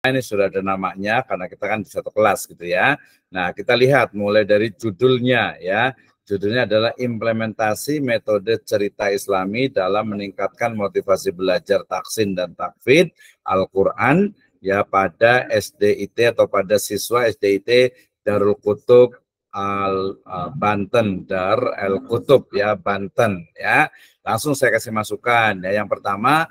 Ini sudah ada namanya karena kita kan di satu kelas gitu ya. Nah, kita lihat mulai dari judulnya ya. Judulnya adalah implementasi metode cerita Islami dalam meningkatkan motivasi belajar taksin dan takfid Al-Quran ya pada SDIT atau pada siswa SDIT Darul Qutub Banten, Dar El Qutub ya Banten ya. Langsung saya kasih masukan ya. Yang pertama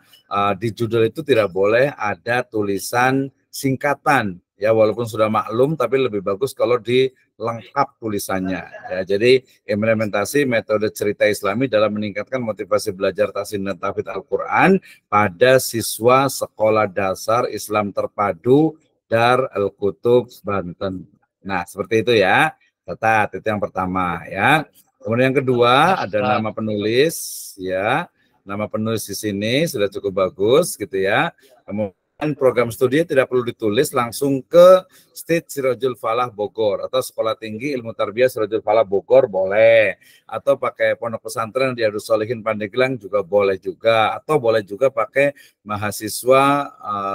di judul itu tidak boleh ada tulisan singkatan ya, walaupun sudah maklum tapi lebih bagus kalau dilengkap tulisannya ya. Jadi implementasi metode cerita Islami dalam meningkatkan motivasi belajar tahsin dan tahfidz Al-Quran pada siswa sekolah dasar Islam terpadu Dar Al Qutub Banten. Nah, seperti itu ya. Catat, itu yang pertama ya. Kemudian yang kedua ada nama penulis ya. Nama penulis di sini sudah cukup bagus gitu ya. Kemudian program studi tidak perlu ditulis, langsung ke State Sirajul Falah Bogor atau Sekolah Tinggi Ilmu Tarbiyah Sirajul Falah Bogor boleh, atau pakai Pondok Pesantren Riyadhus Shalihin Pandeglang juga boleh juga, atau boleh juga pakai mahasiswa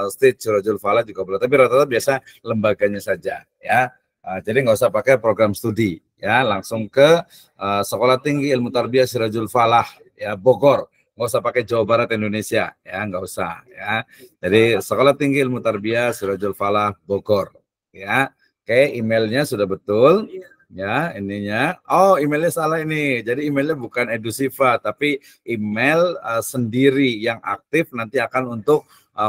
State Sirajul Falah juga boleh. Tapi rata-rata biasa lembaganya saja ya. Jadi nggak usah pakai program studi ya, langsung ke Sekolah Tinggi Ilmu Tarbiyah Sirajul Falah ya Bogor. Nggak usah pakai Jawa Barat Indonesia ya, nggak usah ya. Jadi Sekolah Tinggi Ilmu Tarbiyah Sirajul Falah Bogor ya. Oke, emailnya sudah betul ya, ininya. Oh, emailnya salah ini. Jadi emailnya bukan Edusiva tapi email sendiri yang aktif nanti akan untuk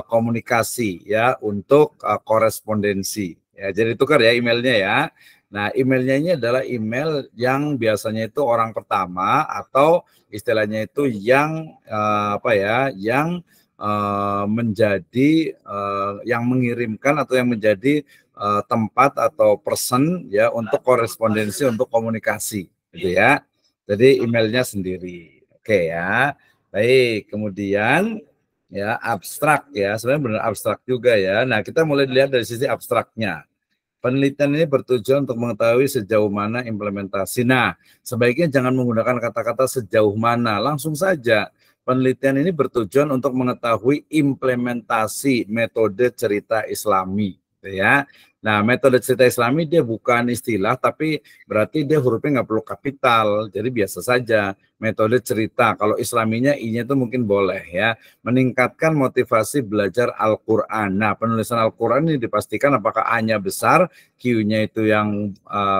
komunikasi ya, untuk korespondensi ya. Jadi tukar ya emailnya ya. Nah, emailnya ini adalah email yang biasanya itu orang pertama atau istilahnya itu yang yang menjadi yang mengirimkan atau yang menjadi tempat atau person ya untuk korespondensi, untuk komunikasi gitu ya. Jadi emailnya sendiri. Oke ya. Baik, kemudian ya abstrak ya, sebenarnya benar abstrak juga ya. Nah, kita mulai dilihat dari sisi abstraknya. Penelitian ini bertujuan untuk mengetahui sejauh mana implementasi. Nah, sebaiknya jangan menggunakan kata-kata sejauh mana, langsung saja. Penelitian ini bertujuan untuk mengetahui implementasi metode cerita Islami, ya. Nah, metode cerita Islami dia bukan istilah, tapi berarti dia hurufnya nggak perlu kapital, jadi biasa saja. Metode cerita, kalau Islaminya I-nya itu mungkin boleh ya. Meningkatkan motivasi belajar Al-Quran. Nah, penulisan Al-Quran ini dipastikan apakah A-nya besar, Q-nya itu yang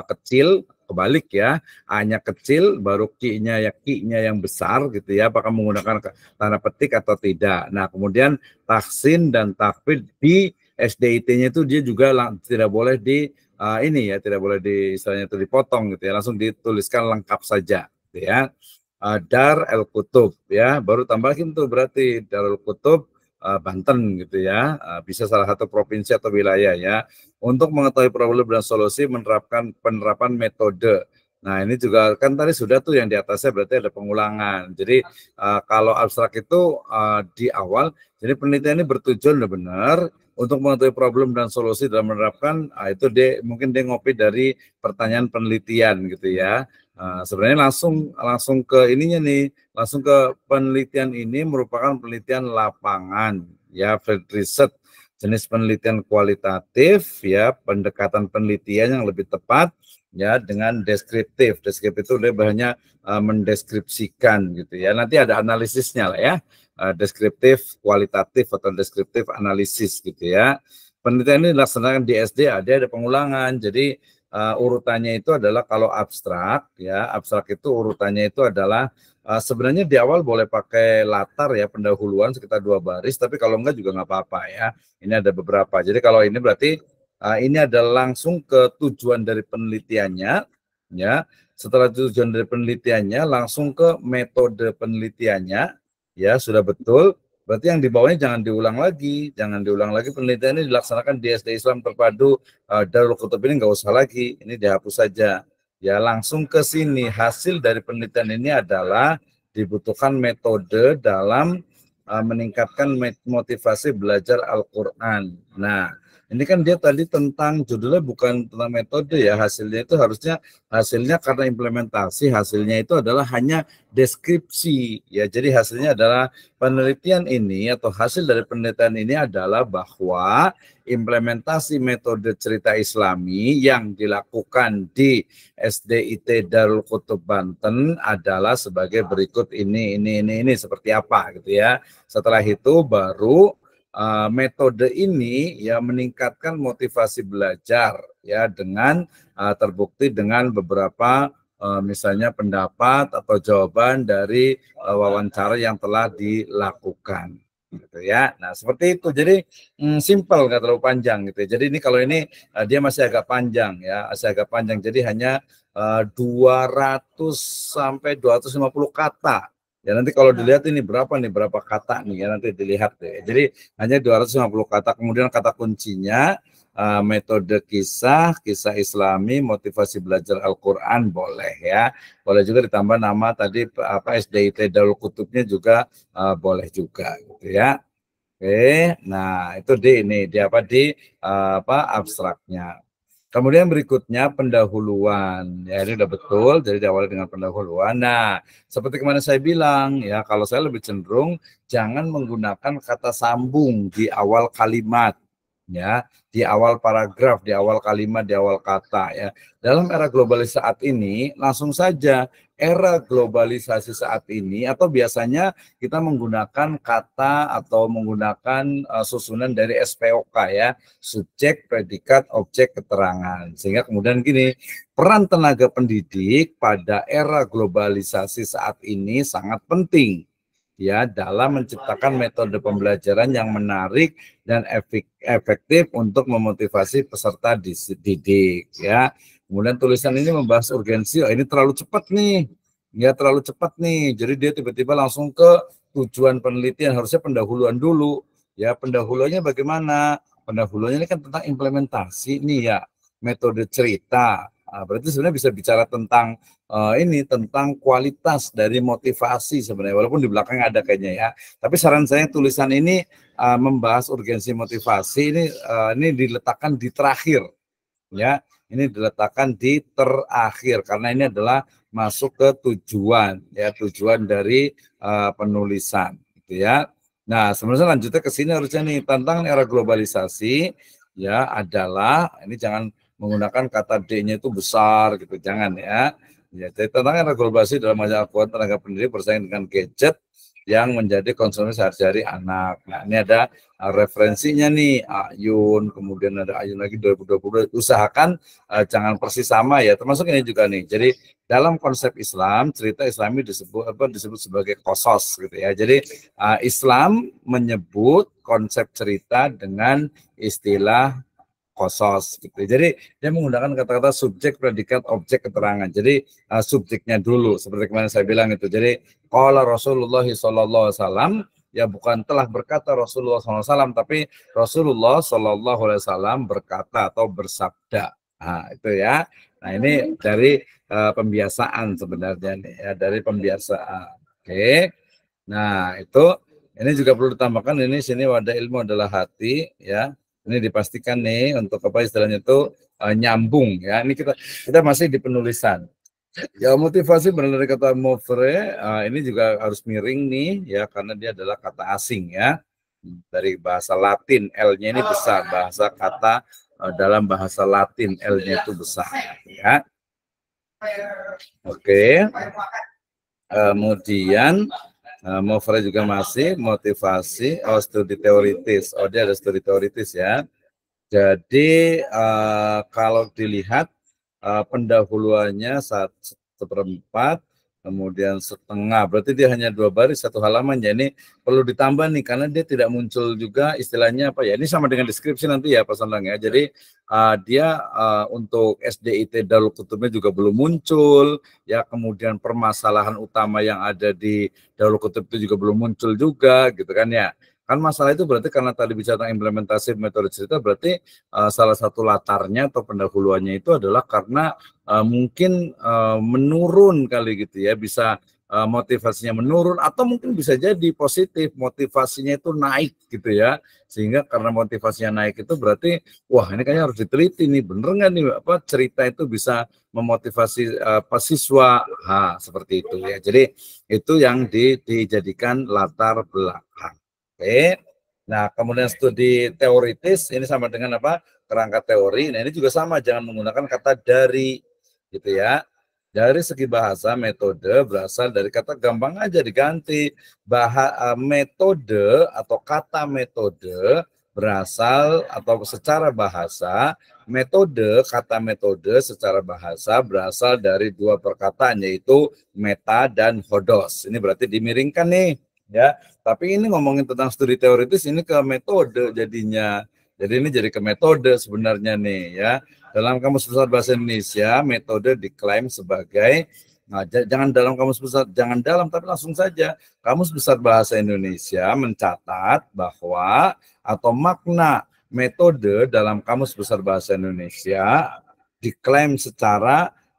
kecil, kebalik ya, A-nya kecil, baru Q-nya yang besar gitu ya, apakah menggunakan tanda petik atau tidak. Nah, kemudian tahsin dan takfid di SDIT-nya itu dia juga tidak boleh tidak boleh istilahnya itu dipotong gitu ya, langsung dituliskan lengkap saja gitu ya. Dar El Qutub ya, baru tambahin tuh berarti Darul Qutub Banten gitu ya, bisa salah satu provinsi atau wilayah ya. Untuk mengetahui problem dan solusi penerapan metode. Nah, ini juga kan tadi sudah tuh yang di atasnya berarti ada pengulangan. Jadi kalau abstrak itu di awal, jadi penelitian ini bertujuan benar untuk mengetahui problem dan solusi dalam menerapkan, itu mungkin dia ngopi dari pertanyaan penelitian gitu ya. Sebenarnya langsung ke ininya nih, langsung ke penelitian ini merupakan penelitian lapangan ya, field research, jenis penelitian kualitatif ya, pendekatan penelitian yang lebih tepat ya dengan deskriptif. Deskriptif itu dia banyak mendeskripsikan gitu ya. Nanti ada analisisnya lah ya. Deskriptif kualitatif atau deskriptif analisis gitu ya. Penelitian ini dilaksanakan di SD, ada pengulangan. Jadi urutannya itu adalah kalau abstrak ya, abstrak itu urutannya itu adalah sebenarnya di awal boleh pakai latar ya, pendahuluan sekitar 2 baris, tapi kalau enggak juga nggak apa-apa ya. Ini ada beberapa. Jadi kalau ini berarti ini adalah langsung ke tujuan dari penelitiannya ya. Setelah tujuan dari penelitiannya langsung ke metode penelitiannya ya, sudah betul. Berarti yang di bawahnya jangan diulang lagi penelitian ini dilaksanakan di SD Islam Terpadu Darul Qutub ini nggak usah lagi, ini dihapus saja. Ya langsung ke sini, hasil dari penelitian ini adalah dibutuhkan metode dalam meningkatkan motivasi belajar Al-Quran. Nah, Ini kan dia tadi tentang judulnya bukan tentang metode ya, hasilnya itu harusnya hasilnya karena implementasi, hasilnya itu adalah hanya deskripsi ya. Jadi hasilnya adalah penelitian ini atau hasil dari penelitian ini adalah bahwa implementasi metode cerita Islami yang dilakukan di SDIT Darul Qutub Banten adalah sebagai berikut ini seperti apa gitu ya. Setelah itu baru metode ini ya meningkatkan motivasi belajar ya dengan terbukti dengan beberapa misalnya pendapat atau jawaban dari wawancara yang telah dilakukan gitu ya. Nah, seperti itu. Jadi simple, nggak terlalu panjang gitu ya. Jadi ini kalau ini dia masih agak panjang ya, masih agak panjang. Jadi hanya 200 sampai 250 kata. Ya nanti kalau dilihat ini berapa kata nih ya, nanti dilihat deh. Jadi hanya 250 kata. Kemudian kata kuncinya metode kisah Islami, motivasi belajar Al-Qur'an boleh ya. Boleh juga ditambah nama tadi apa SDIT Darul Qutubnya juga boleh juga gitu ya. Oke, nah itu di apa abstraknya. Kemudian berikutnya pendahuluan. Ya ini udah betul, jadi diawali dengan pendahuluan. Nah, seperti kemarin saya bilang, ya kalau saya lebih cenderung jangan menggunakan kata sambung di awal kalimat. Ya, di awal paragraf, di awal kalimat, di awal kata ya. Dalam era globalisasi saat ini, langsung saja era globalisasi saat ini atau biasanya kita menggunakan kata atau menggunakan susunan dari SPOK ya, subjek, predikat, objek, keterangan. Sehingga kemudian gini, peran tenaga pendidik pada era globalisasi saat ini sangat penting ya dalam menciptakan metode pembelajaran yang menarik dan efektif untuk memotivasi peserta didik ya. Kemudian tulisan ini membahas urgensi, oh, ini terlalu cepat nih. Ya terlalu cepat nih. Jadi dia tiba-tiba langsung ke tujuan penelitian, harusnya pendahuluan dulu. Ya, pendahuluannya bagaimana? Pendahuluannya ini kan tentang implementasi nih ya, metode cerita. Berarti sebenarnya bisa bicara tentang ini tentang kualitas dari motivasi sebenarnya, walaupun di belakang ada kayaknya ya. Tapi saran saya tulisan ini membahas urgensi motivasi ini diletakkan di terakhir ya. Ini diletakkan di terakhir karena ini adalah masuk ke tujuan ya, tujuan dari penulisan gitu ya. Nah, sebenarnya lanjutnya ke sini harusnya nih tentang era globalisasi ya adalah ini jangan menggunakan kata D-nya itu besar gitu, jangan ya. Ya, jadi tentang era globalisasi dalam majalah Al-Quran tenaga pendidik bersaing dengan gadget yang menjadi konsumsi sehari-hari anak. Nah, ini ada referensinya nih, Ayun, kemudian ada Ayun lagi 2020. Usahakan jangan persis sama ya, termasuk ini juga nih. Jadi dalam konsep Islam, cerita Islami disebut sebagai qasas gitu ya. Jadi Islam menyebut konsep cerita dengan istilah qasas gitu. Jadi dia menggunakan kata-kata subjek, predikat, objek, keterangan. Jadi subjeknya dulu seperti kemarin saya bilang itu. Jadi qala Rasulullah sallallahu alaihi wasallam, ya bukan telah berkata Rasulullah SAW, tapi Rasulullah SAW berkata atau bersabda. Nah, itu ya. Nah, ini dari pembiasaan sebenarnya nih ya, dari pembiasaan. Oke. Nah, itu ini juga perlu ditambahkan, ini sini wadah ilmu adalah hati ya. Ini dipastikan nih untuk apa istilahnya itu nyambung ya. Ini kita masih di penulisan. Ya motivasi benar dari kata movere ini juga harus miring nih ya karena dia adalah kata asing ya. Dari bahasa Latin L-nya ini besar, bahasa kata dalam bahasa Latin L-nya itu besar ya. Oke. Kemudian movere juga masih motivasi, studi teoritis. Oh, dia ada studi teoritis ya. Jadi kalau dilihat pendahuluannya 1/4, kemudian setengah, berarti dia hanya 2 baris 1 halaman. Ya ini perlu ditambah nih karena dia tidak muncul juga istilahnya apa ya. Ini sama dengan deskripsi nanti ya Pak Sandang ya. Jadi dia untuk SDIT Darul Qutubnya juga belum muncul ya. Kemudian permasalahan utama yang ada di Darul Qutub itu juga belum muncul juga gitu kan ya. Kan masalah itu berarti karena tadi bicara tentang implementasi metode cerita, berarti salah satu latarnya atau pendahuluannya itu adalah karena mungkin menurun kali gitu ya, bisa motivasinya menurun, atau mungkin bisa jadi positif, motivasinya itu naik gitu ya, sehingga karena motivasinya naik itu berarti wah ini kayaknya harus diteliti nih, bener nggak nih apa cerita itu bisa memotivasi siswa, seperti itu ya. Jadi itu yang dijadikan latar belakang. Oke. Nah, kemudian studi teoritis ini sama dengan apa? Kerangka teori. Nah, ini juga sama, jangan menggunakan kata dari gitu ya. Dari segi bahasa, metode berasal dari kata, gampang aja diganti. Metode atau kata metode berasal atau secara bahasa, kata metode secara bahasa berasal dari dua perkataan, yaitu meta dan hodos. Ini berarti dimiringkan nih, ya. Tapi ini ngomongin tentang studi teoritis, ini ke metode jadinya. Jadi ini jadi ke metode sebenarnya nih, ya. Dalam Kamus Besar Bahasa Indonesia, metode diklaim sebagai, jangan dalam Kamus Besar, jangan dalam, tapi langsung saja. Kamus Besar Bahasa Indonesia mencatat bahwa atau makna metode dalam Kamus Besar Bahasa Indonesia diklaim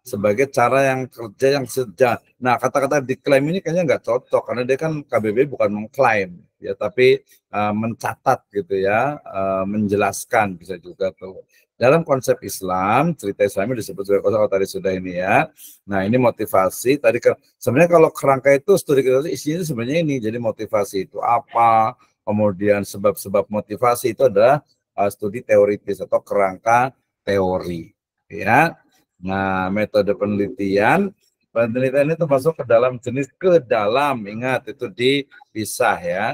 sebagai cara yang kerja yang sejak. Nah, kata-kata diklaim ini kayaknya nggak cocok karena dia kan KBBI bukan mengklaim ya, tapi mencatat gitu ya, menjelaskan bisa juga tuh. Dalam konsep Islam, cerita Islami disebut sebagai kalau tadi sudah ini ya. Nah, ini motivasi. Tadi sebenarnya kalau kerangka itu studi kita isinya sebenarnya ini. Jadi motivasi itu apa? Kemudian sebab-sebab motivasi itu adalah studi teoritis atau kerangka teori. Ya. Nah, metode penelitian itu masuk ke dalam jenis ingat itu dipisah ya.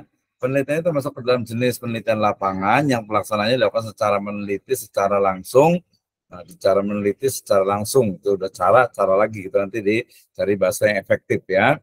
Penelitian itu masuk ke dalam jenis penelitian lapangan yang pelaksanaannya dilakukan secara meneliti secara langsung. Nah, cara meneliti secara langsung itu udah cara lagi gitu, nanti dicari bahasa yang efektif ya.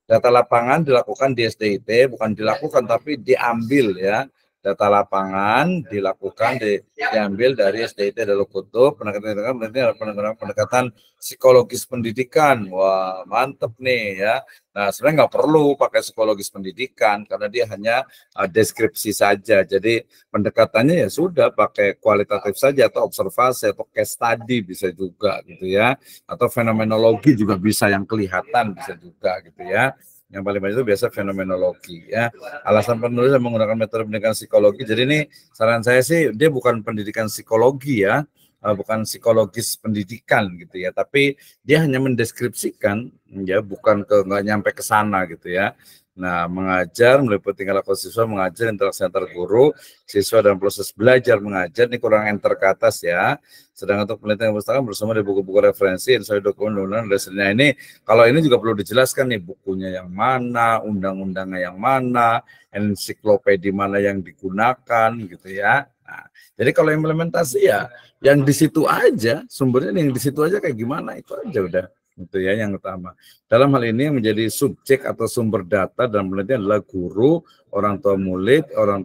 Data lapangan dilakukan di SDIT, bukan dilakukan tapi diambil ya. Data lapangan dilakukan diambil dari SDIT Darul Kutub. Pendekatan psikologis pendidikan. Wah, mantep nih ya. Nah, sebenarnya nggak perlu pakai psikologis pendidikan karena dia hanya deskripsi saja. Jadi pendekatannya ya sudah pakai kualitatif saja atau observasi atau case study bisa juga gitu ya. Atau fenomenologi juga bisa, yang kelihatan bisa juga gitu ya. Yang paling banyak itu biasa fenomenologi ya. Alasan penulis menggunakan metode pendidikan psikologi. Jadi ini saran saya sih, dia bukan pendidikan psikologi ya, bukan psikologis pendidikan gitu ya, tapi dia hanya mendeskripsikan ya, bukan nggak nyampe ke sana gitu ya. Nah, mengajar meliputi tingkah laku siswa, mengajar, interaksi antar guru, siswa dalam proses belajar mengajar, ini kurang enter ke atas ya. Sedangkan untuk penelitian perpustakaan bersama di buku-buku referensi, insight dokumen, undang-undang, nah ini kalau ini juga perlu dijelaskan nih, bukunya yang mana, undang-undangnya yang mana, ensiklopedi mana yang digunakan gitu ya. Nah, jadi kalau implementasi ya yang di situ aja, sumbernya yang di situ aja kayak gimana, itu aja udah. Itu ya yang utama. Dalam hal ini yang menjadi subjek atau sumber data dalam penelitian adalah guru, orang tua murid, orang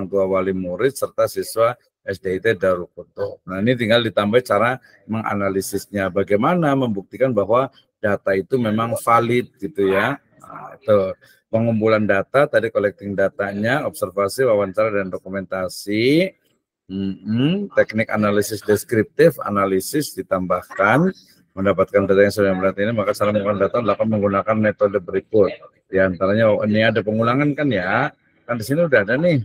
tua wali murid, serta siswa SDIT Darul Kutub. Nah, ini tinggal ditambah cara menganalisisnya. Bagaimana membuktikan bahwa data itu memang valid gitu ya. Nah, itu pengumpulan data, tadi collecting datanya, observasi, wawancara, dan dokumentasi. Teknik analisis deskriptif, analisis ditambahkan, mendapatkan data yang sudah berarti ini, maka cara menggunakan data dilakukan menggunakan metode berikut. Di antaranya ini ada pengulangan kan ya, kan di sini udah ada nih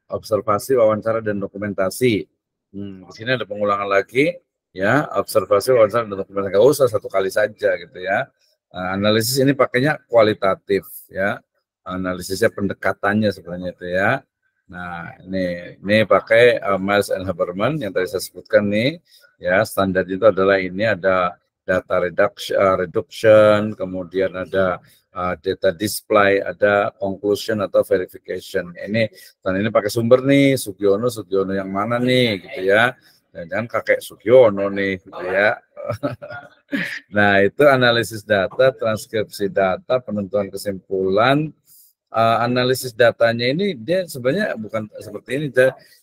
observasi, wawancara, dan dokumentasi. Di sini ada pengulangan lagi ya, observasi, wawancara, dan dokumentasi. Nggak usah satu kali saja gitu ya. Analisis ini pakainya kualitatif ya, analisisnya pendekatannya sebenarnya itu ya. Nah, ini pakai Miles and Haberman yang tadi saya sebutkan nih ya. Standar itu adalah ini ada data reduction, kemudian ada data display, ada conclusion atau verification. Dan ini pakai sumber nih, Sugiono yang mana nih gitu ya. Jangan kakek Sugiono nih gitu ya. Nah, itu analisis data, transkripsi data, penentuan kesimpulan. Analisis datanya ini dia sebenarnya bukan seperti ini.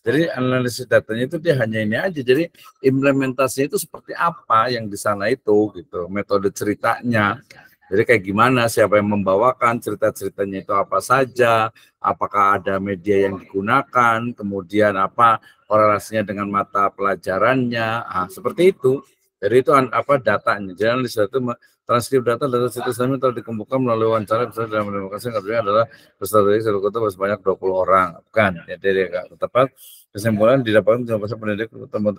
Jadi analisis datanya itu dia hanya ini aja. Jadi implementasinya itu seperti apa yang di sana itu gitu. Metode ceritanya. Jadi kayak gimana, siapa yang membawakan, cerita-ceritanya itu apa saja, apakah ada media yang digunakan, kemudian apa korelasinya dengan mata pelajarannya. Seperti itu. Jadi itu apa datanya. Jangan di situ transkrip data dari situs kami telah dikumpulkan melalui wawancara misalnya dalam demokrasi yang artinya adalah peserta didik satu kota sebanyak 20 orang. Bukan. Jadi tepat kesimpulan didapatkan pasal pendidik.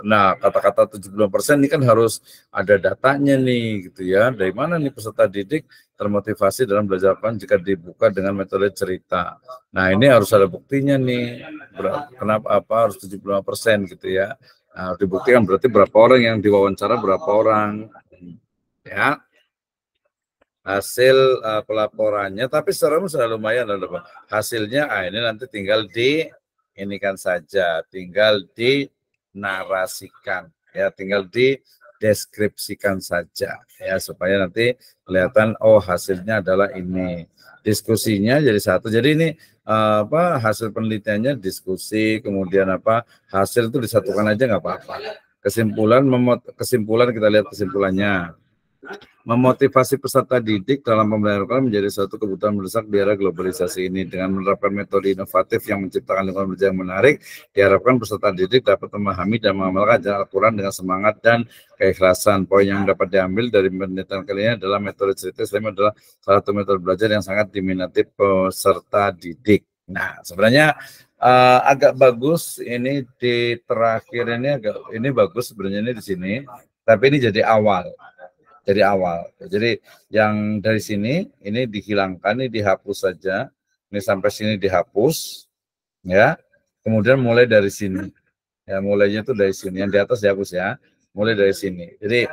Nah, kata-kata 70% ini kan harus ada datanya nih gitu ya. Dari mana nih peserta didik termotivasi dalam belajar jika dibuka dengan metode cerita. Nah, ini harus ada buktinya nih. Kenapa harus 75% gitu ya. Nah, dibuktikan berarti berapa orang yang diwawancara, berapa orang ya hasil pelaporannya. Tapi secara umum sudah lumayan loh, hasilnya. Ini nanti tinggal ini kan saja, tinggal dinarasikan ya, tinggal dideskripsikan saja ya supaya nanti kelihatan oh hasilnya adalah ini. Diskusinya jadi satu. Jadi ini hasil penelitiannya diskusi, kemudian hasil itu disatukan aja nggak apa-apa. Kesimpulan kita lihat kesimpulannya. Memotivasi peserta didik dalam pembelajaran menjadi suatu kebutuhan mendesak di era globalisasi ini. Dengan menerapkan metode inovatif yang menciptakan lingkungan belajar yang menarik, diharapkan peserta didik dapat memahami dan mengamalkan ajaran Al-Quran dengan semangat dan keikhlasan. Poin yang dapat diambil dari penelitian kali ini adalah metode cerita Islam adalah salah satu metode belajar yang sangat diminati peserta didik. Nah, sebenarnya agak bagus ini di terakhir ini bagus sebenarnya ini di sini, tapi ini jadi awal. Jadi yang dari sini ini dihilangkan, ini dihapus saja. Ini sampai sini dihapus, ya. Kemudian mulai dari sini, ya mulainya itu dari sini. Yang di atas dihapus ya. Mulai dari sini. Jadi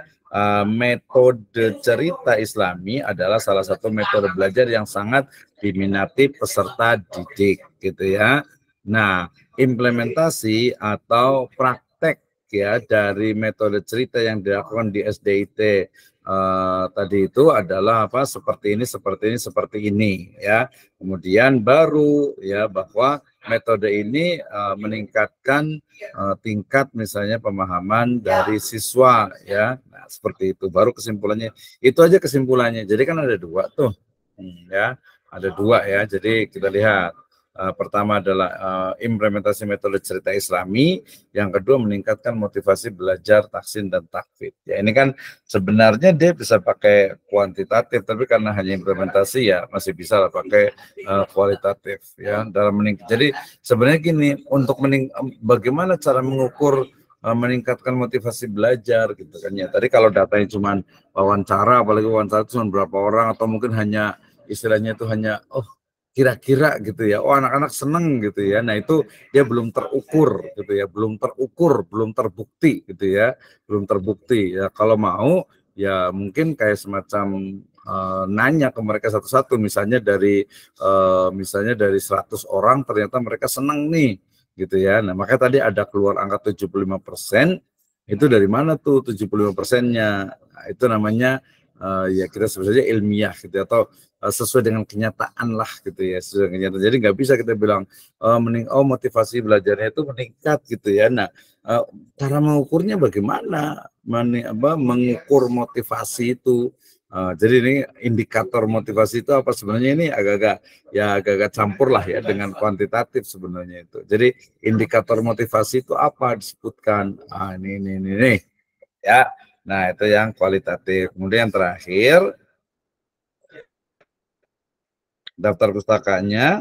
metode cerita Islami adalah salah satu metode belajar yang sangat diminati peserta didik, gitu ya. Nah, implementasi atau praktek ya dari metode cerita yang dilakukan di SDIT tadi itu adalah seperti ini ya. Kemudian baru ya bahwa metode ini meningkatkan tingkat misalnya pemahaman dari siswa ya. Nah, seperti itu baru kesimpulannya. Itu aja kesimpulannya. Jadi kan ada dua tuh. Ya, ada dua ya. Jadi kita lihat pertama adalah implementasi metode cerita Islami, yang kedua meningkatkan motivasi belajar tahsin dan tahfidz. Ya ini kan sebenarnya dia bisa pakai kuantitatif, tapi karena hanya implementasi ya masih bisa lah pakai kualitatif ya dalam Jadi sebenarnya gini, untuk bagaimana cara mengukur meningkatkan motivasi belajar gitu kan ya. Tadi kalau datanya cuma wawancara, apalagi wawancara cuma berapa orang atau mungkin hanya istilahnya itu hanya kira-kira gitu ya, anak-anak seneng gitu ya. Nah itu dia belum terukur gitu ya, belum terbukti gitu ya, belum terbukti ya. Kalau mau ya mungkin kayak semacam nanya ke mereka satu-satu, misalnya dari 100 orang ternyata mereka seneng nih gitu ya. Nah makanya tadi ada keluar angka 75%, itu dari mana tuh 75%-nya? Nah, itu namanya ya kita sebut saja ilmiah gitu atau sesuai dengan kenyataan lah gitu ya, sesuai dengan kenyataan. Jadi nggak bisa kita bilang motivasi belajarnya itu meningkat gitu ya. Nah cara mengukurnya bagaimana, mengukur motivasi itu. Jadi ini indikator motivasi itu apa sebenarnya, ini agak-agak campur lah ya dengan kuantitatif sebenarnya itu. Jadi indikator motivasi itu apa disebutkan? Ini ya. Nah itu yang kualitatif. Kemudian yang terakhir daftar pustakanya.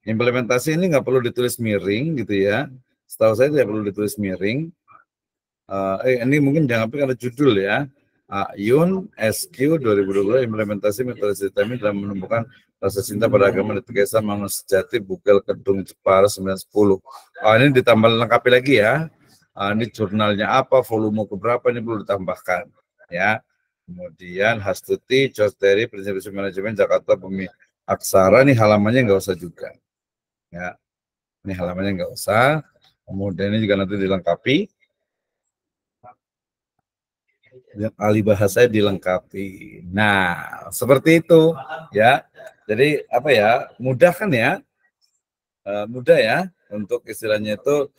Implementasi ini nggak perlu ditulis miring gitu ya. Setahu saya tidak perlu ditulis miring. Ini mungkin jangan karena judul ya. Yun SQ 2020 implementasi metode sistemik dalam menemukan rasa cinta pada agama di Tegesa Mangun Sejati Bugel Kedung Jepara 910. Ini ditambah lengkapi lagi ya. Ini jurnalnya apa, volume keberapa, ini perlu ditambahkan ya. Kemudian Hastuti, George Terry, Prinsip Manajemen Jakarta Aksara, ini halamannya nggak usah juga ya. Ini halamannya nggak usah. Kemudian ini juga nanti dilengkapi. Ahli bahasa dilengkapi. Nah, seperti itu ya. Jadi mudah kan ya? Mudah ya untuk istilahnya itu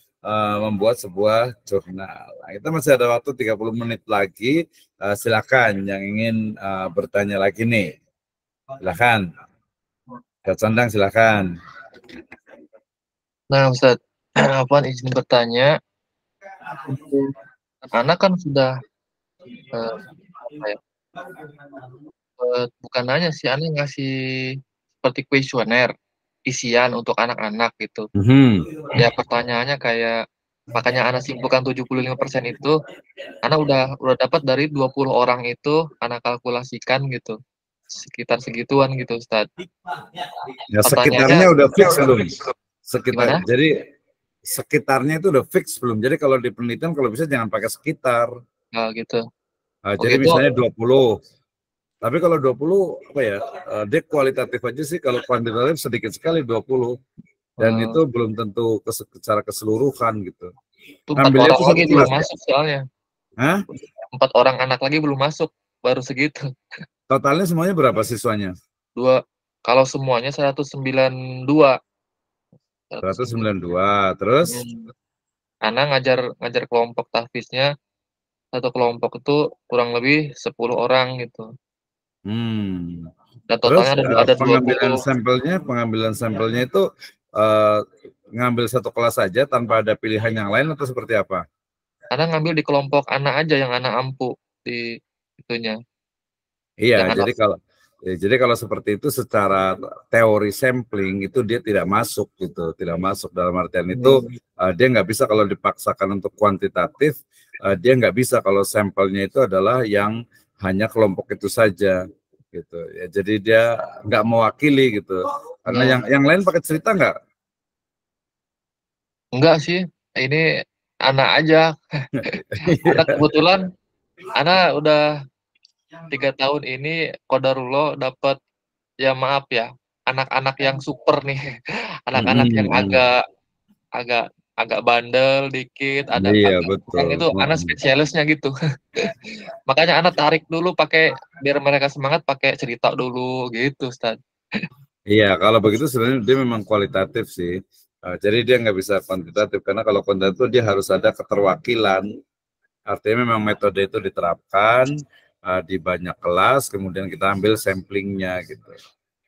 membuat sebuah jurnal. Nah, kita masih ada waktu 30 menit lagi. Silakan yang ingin bertanya lagi nih. Silakan. Ustaz Sandang silakan. Nah, Ustaz, izin bertanya. Anak kan sudah apa ya, bukan nanya sih, Ana ngasih seperti kuesioner isian untuk anak-anak gitu. Ya pertanyaannya kayak, makanya Ana simpulkan 75% itu Ana udah dapat dari 20 orang itu Ana kalkulasikan gitu. Sekitar segituan gitu, Ustaz. Ya Pertanyaannya sekitarnya udah fix belum? gimana? Jadi sekitarnya itu udah fix belum? Jadi kalau di penelitian kalau bisa jangan pakai sekitar. Nah, gitu. Nah, Oh jadi gitu. misalnya 20. Tapi kalau 20 apa ya? Dia kualitatif aja sih, kalau kuantitatif sedikit sekali 20. Dan Hmm, itu belum tentu secara keseluruhan gitu. itu 4 Ambilnya orang itu lagi satu belum kelas ya? masuk soalnya. Hah? 4 orang anak lagi belum masuk, baru segitu. Totalnya semuanya berapa siswanya? Dua, kalau semuanya 192. 192. 192. Terus? Hmm. Ana ngajar ngajar kelompok tahfiznya, satu kelompok itu kurang lebih 10 orang gitu. Hmm. Dan Terus totalnya ada 20. pengambilan sampelnya itu eh, ngambil satu kelas saja tanpa ada pilihan yang lain atau seperti apa? Ana ngambil di kelompok anak aja yang anak ampu di itunya. Iya, Yang anak jadi kalau seperti itu secara teori sampling itu dia tidak masuk gitu, tidak masuk dalam artian itu hmm, dia nggak bisa kalau dipaksakan untuk kuantitatif, dia nggak bisa kalau sampelnya itu adalah yang hanya kelompok itu saja gitu. Ya, jadi dia nggak mewakili gitu. Karena ya, yang lain pakai cerita nggak? enggak sih. Ini anak aja. Anak kebetulan anak udah 3 tahun ini kodarullah dapat, ya maaf ya, anak-anak yang super nih. Anak-anak yang agak agak agak bandel dikit, ada Iya agak yang betul. itu anak spesialisnya gitu. Makanya anak tarik dulu pakai, biar mereka semangat pakai cerita dulu gitu, Ustaz. Iya, kalau begitu sebenarnya dia memang kualitatif sih. Jadi dia nggak bisa kuantitatif karena kalau kuantitatif dia harus ada keterwakilan. Artinya memang metode itu diterapkan di banyak kelas, kemudian kita ambil samplingnya gitu.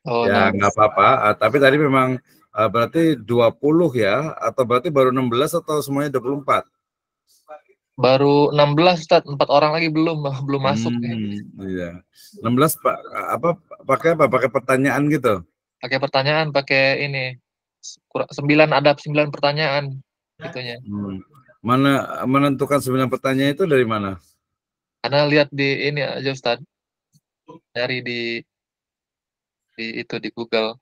Oh, Ya nah, nggak apa-apa. Tapi tadi memang berarti 20 ya, atau berarti baru 16 atau semuanya 24? baru 16, Ustaz. 4 orang lagi belum belum masuk nih. Iya. 16 Pak, apa pakai apa? Pakai pertanyaan gitu. Pakai pertanyaan, pakai ini. 9, ada 9 pertanyaan itunya. Hmm. Mana menentukan 9 pertanyaan itu dari mana? Karena lihat di ini aja, Ustaz. Dari di itu di Google.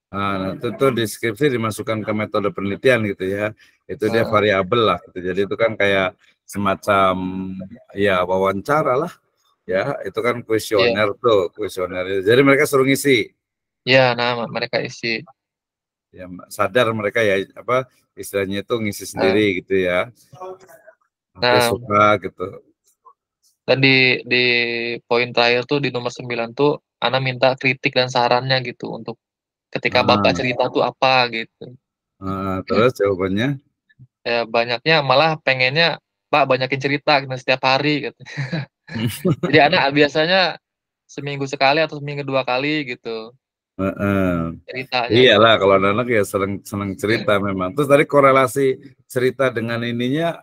Nah, itu deskripsi dimasukkan ke metode penelitian gitu ya. Itu dia Nah, variabel lah gitu. Jadi itu kan kayak semacam ya wawancara lah ya. Itu kan iya. kuesioner tuh, kuesioner. Jadi mereka suruh ngisi. Iya, nah mereka isi. Ya sadar mereka ya apa istilahnya itu ngisi sendiri Nah, gitu ya. Oke, nah, suka gitu. dan di poin terakhir tuh di nomor 9 tuh Ana minta kritik dan sarannya gitu untuk ketika Bapak Nah, cerita tuh apa gitu. terus jawabannya Ya banyaknya malah pengennya Pak banyakin cerita gitu, setiap hari gitu. Jadi anak biasanya seminggu sekali atau seminggu 2 kali gitu ceritanya gitu. Iyalah kalau anak-anak ya senang senang cerita memang. Terus tadi korelasi cerita dengan ininya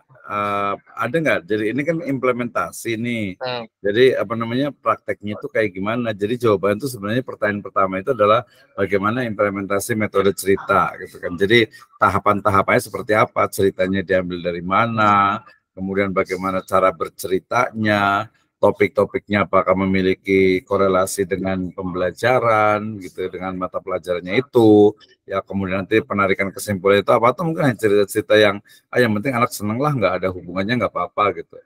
ada nggak? Jadi ini kan implementasi nih. Nah, Jadi apa namanya prakteknya itu kayak gimana? Jadi jawaban itu sebenarnya pertanyaan pertama itu adalah bagaimana implementasi metode cerita gitu kan. Jadi tahapan-tahapannya seperti apa? Ceritanya diambil dari mana? Kemudian bagaimana cara berceritanya? Topik-topiknya apakah memiliki korelasi dengan pembelajaran gitu dengan mata pelajarannya itu ya kemudian nanti penarikan kesimpulan itu apa atau mungkin hanya cerita-cerita yang penting anak seneng lah nggak ada hubungannya nggak apa-apa gitu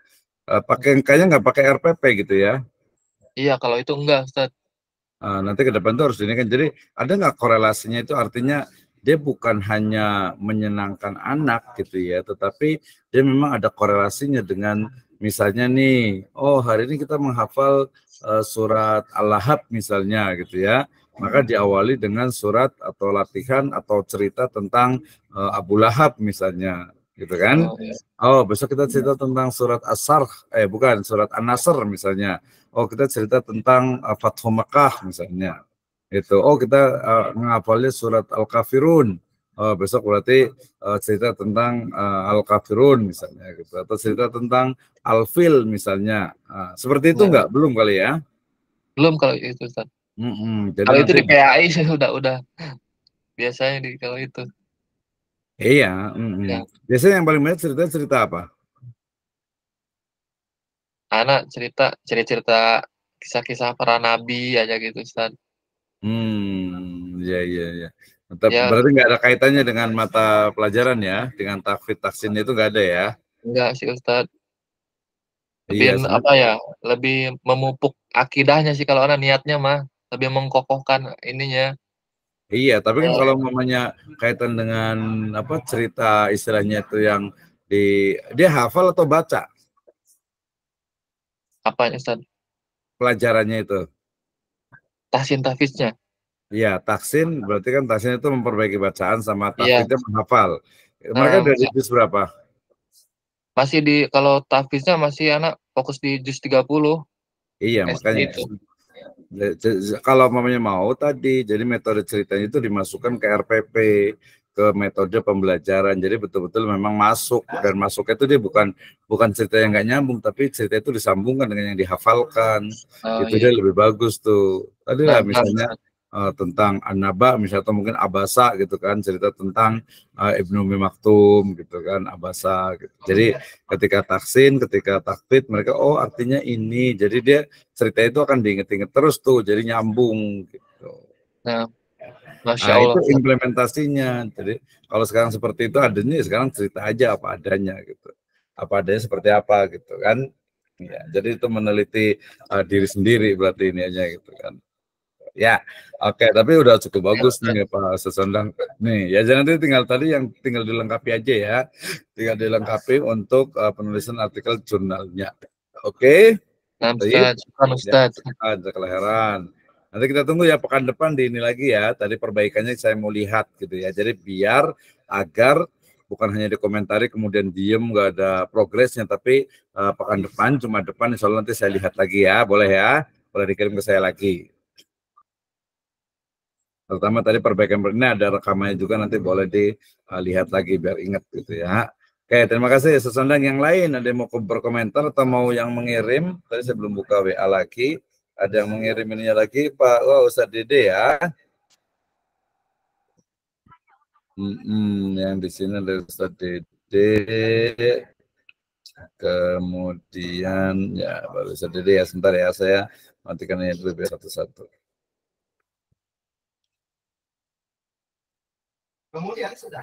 pakai kayaknya nggak pakai RPP gitu ya. iya kalau itu enggak Ustaz. Nanti ke depan tuh harus ini kan. Jadi ada nggak korelasinya itu artinya dia bukan hanya menyenangkan anak gitu ya, tetapi dia memang ada korelasinya dengan misalnya nih, oh hari ini kita menghafal surat Al-Lahab misalnya gitu ya, maka diawali dengan surat atau latihan atau cerita tentang Abu Lahab misalnya, gitu kan? Oh, iya. Oh besok kita cerita tentang surat As-Sarh, bukan surat An-Nasr misalnya. Oh kita cerita tentang Fathu Mekah misalnya itu. Oh kita menghafalnya surat Al-Kafirun. Oh, besok berarti cerita tentang Al-Kafirun misalnya gitu, atau cerita tentang Al-Fil misalnya. Seperti itu Ya, enggak? Belum kali ya? belum kalau itu Ustaz. Jadi Kalau itu nanti di PAI sih udah biasanya di kalau itu. iya. Ya, Biasanya yang paling banyak cerita cerita apa? anak cerita kisah-kisah para nabi aja gitu Ustaz. Ya, ya, ya. Ya, Berarti nggak ada kaitannya dengan mata pelajaran ya, dengan takfid taksin itu nggak ada ya? enggak sih Ustaz. Lebih Iya, apa ya, lebih memupuk akidahnya sih kalau anak niatnya mah, lebih mengkokohkan ininya. iya. Tapi kan Oh, kalau mamanya kaitan dengan apa cerita istilahnya itu yang di dia hafal atau baca apanya Ustaz? pelajarannya itu? Tahsin tahfidz-nya. Iya, taksin berarti kan taksin itu memperbaiki bacaan sama Iya, tahfidnya menghafal. Mereka dari ya juz berapa? masih di kalau tahfidz-nya masih anak fokus di juz 30 Iya, SD makanya itu. kalau mamanya mau tadi, jadi metode ceritanya itu dimasukkan ke RPP, ke metode pembelajaran. Jadi betul-betul memang masuk dan masuknya itu dia bukan bukan cerita yang nggak nyambung, tapi cerita itu disambungkan dengan yang dihafalkan. Oh Itu dia iya. lebih bagus tuh. Tadi Nah, lah nah, misalnya tentang An-Naba, misalnya atau mungkin Abasa gitu kan, cerita tentang Ibnu Umi Maktum gitu kan, Abasa gitu. Jadi ketika taksin, ketika takfid, mereka oh artinya ini. Jadi dia cerita itu akan diinget-inget terus tuh, jadi nyambung gitu. nah, Masya Nah Allah itu Ustaz. implementasinya. Jadi kalau sekarang seperti itu adanya, sekarang cerita aja apa adanya gitu. Apa adanya seperti apa gitu kan. Ya, jadi itu meneliti diri sendiri berarti ini aja gitu kan. Ya, oke, tapi udah cukup Ya, bagus Ustaz. nih Pak Sesondang. Nih, ya jadi nanti tinggal tadi yang tinggal dilengkapi aja ya. Tinggal dilengkapi untuk penulisan artikel jurnalnya. Oke, Nah, baik. Ustaz. Syukran, Ya, Ustaz. ada kelahiran. Nanti kita tunggu ya pekan depan di ini lagi ya. Tadi perbaikannya saya mau lihat gitu ya. Jadi biar agar bukan hanya dikomentari kemudian diem nggak ada progresnya, tapi pekan depan cuma depan insya Allah nanti saya lihat lagi ya. Boleh ya? Boleh dikirim ke saya lagi. Terutama tadi perbaikan ini ada rekamannya juga nanti boleh dilihat lagi biar ingat gitu ya. Oke, terima kasih. Sesondang yang lain ada yang mau berkomentar atau mau yang mengirim? Tadi saya belum buka WA lagi. Ada yang mengirim ininya lagi, Pak. Oh, Ustadz Dede ya. Yang di sini ada Ustadz Dede. Kemudian ya baru Ustadz Dede ya. Sebentar ya, saya matikan ini dulu biar satu-satu. Kemudian sudah